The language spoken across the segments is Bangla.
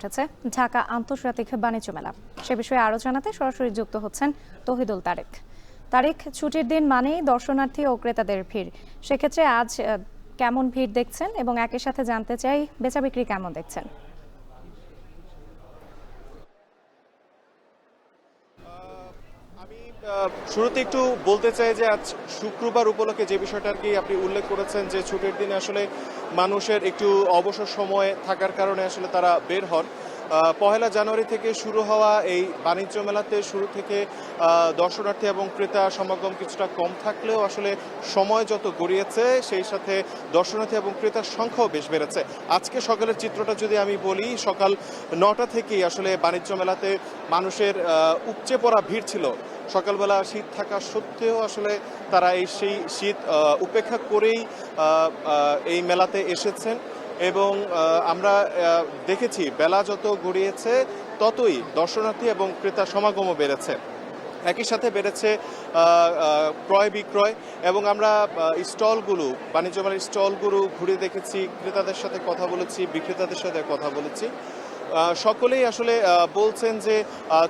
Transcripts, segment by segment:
উঠেছে ঢাকা আন্তর্জাতিক বাণিজ্য মেলা। সে বিষয়ে আরও জানাতে সরাসরি যুক্ত হচ্ছেন তৌহিদুল তারেক। ছুটির দিন মানেই দর্শনার্থী ও ক্রেতাদের ভিড়। সেক্ষেত্রে আজ কেমন ভিড় দেখছেন এবং একই সাথে জানতে চাই বেচাবিক্রি কেমন দেখছেন? আমি শুরুতে একটু বলতে চাই যে আজ শুক্রবার উপলক্ষে যে বিষয়টা আর কি আপনি উল্লেখ করেছেন যে ছুটির দিনে আসলে মানুষের একটু অবসর সময় থাকার কারণে আসলে তারা বের হন। পহেলা জানুয়ারি থেকে শুরু হওয়া এই বাণিজ্য মেলাতে শুরু থেকে দর্শনার্থী এবং ক্রেতা সমাগম কিছুটা কম থাকলেও আসলে সময় যত গড়িয়েছে সেই সাথে দর্শনার্থী এবং ক্রেতার সংখ্যাও বেশ বেড়েছে। আজকে সকালের চিত্রটা যদি আমি বলি, সকাল 9টা থেকেই আসলে বাণিজ্য মেলাতে মানুষের উপচে পড়া ভিড় ছিল। সকালবেলা শীত থাকা সত্ত্বেও আসলে তারা সেই শীত উপেক্ষা করেই এই মেলাতে এসেছেন এবং আমরা দেখেছি বেলা যত গড়িয়েছে ততই দর্শনার্থী এবং ক্রেতা সমাগমও বেড়েছে। একই সাথে বেড়েছে ক্রয় বিক্রয় এবং আমরা স্টলগুলো, বাণিজ্য মেলার স্টলগুলো ঘুরে দেখেছি, ক্রেতাদের সাথে কথা বলেছি, বিক্রেতাদের সাথে কথা বলেছি। সকলেই আসলে বলছেন যে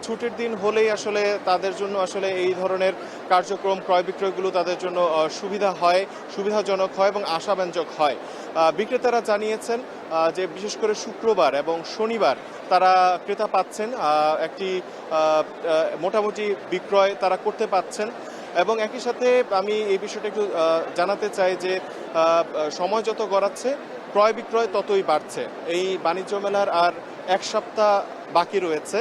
ছুটির দিন হলেই আসলে তাদের জন্য আসলে এই ধরনের কার্যক্রম ক্রয় বিক্রয়গুলো তাদের জন্য সুবিধাজনক হয় এবং আশাব্যঞ্জক হয়। বিক্রেতারা জানিয়েছেন যে বিশেষ করে শুক্রবার এবং শনিবার তারা ক্রেতা পাচ্ছেন, একটি মোটামুটি বিক্রয় তারা করতে পাচ্ছেন। এবং একই সাথে আমি এই বিষয়টা একটু জানাতে চাই যে সময় যত গড়াচ্ছে ক্রয় বিক্রয় ততই বাড়ছে। এই বাণিজ্য মেলার আর এক সপ্তাহ বাকি রয়েছে।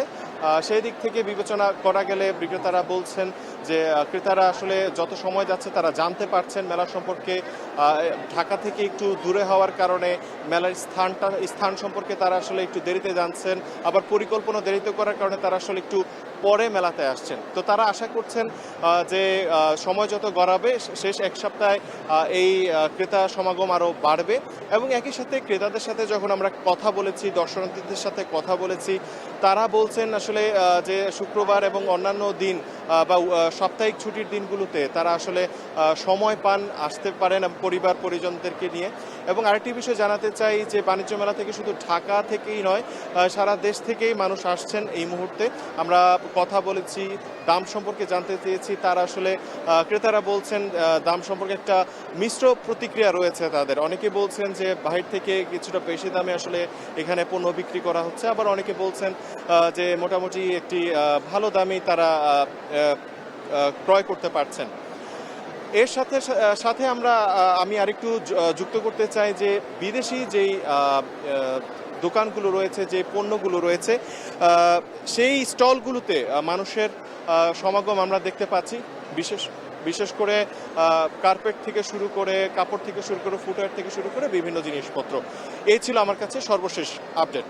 সেই দিক থেকে বিবেচনা করা গেলে বিক্রেতারা বলছেন যে ক্রেতারা আসলে যত সময় যাচ্ছে তারা জানতে পারছেন মেলা সম্পর্কে। ঢাকা থেকে একটু দূরে হওয়ার কারণে মেলার স্থান সম্পর্কে তারা আসলে একটু দেরিতে জানছেন, আবার পরিকল্পনা দেরিতে করার কারণে তারা আসলে একটু পরে মেলাতে আসছেন। তো তারা আশা করছেন যে সময় যত গড়াবে শেষ এক সপ্তাহে এই ক্রেতা সমাগম আরও বাড়বে। এবং একই সাথে ক্রেতাদের সাথে যখন আমরা কথা বলেছি, দর্শনার্থীদের সাথে কথা বলেছি, তারা বলছেন আসলে যে শুক্রবার এবং অন্যান্য দিন বা সাপ্তাহিক ছুটির দিনগুলোতে তারা আসলে সময় পান, আসতে পারেন পরিবার পরিজনদেরকে নিয়ে। এবং আরেকটি বিষয় জানাতে চাই যে বাণিজ্য মেলা থেকে শুধু ঢাকা থেকেই নয়, সারা দেশ থেকেই মানুষ আসছেন এই মুহূর্তে। আমরা কথা বলেছি, দাম সম্পর্কে জানতে চেয়েছি, তারা আসলে ক্রেতারা বলছেন দাম সম্পর্কে একটা মিশ্র প্রতিক্রিয়া রয়েছে তাদের। অনেকে বলছেন যে বাহির থেকে কিছুটা বেশি দামে আসলে এখানে পণ্য বিক্রি করা হচ্ছে, আবার অনেকে বলছেন যে মোটামুটি একটি ভালো দামেই তারা ক্রয় করতে পারছেন। এর সাথে সাথে আমি আরেকটু যুক্ত করতে চাই যে বিদেশি যেই দোকানগুলো রয়েছে, যে পণ্যগুলো রয়েছে, সেই স্টলগুলোতে মানুষের সমাগম আমরা দেখতে পাচ্ছি। বিশেষ করে কার্পেট থেকে শুরু করে, কাপড় থেকে শুরু করে, ফুটওয়্যার থেকে শুরু করে বিভিন্ন জিনিসপত্র। এই ছিল আমার কাছে সর্বশেষ আপডেট।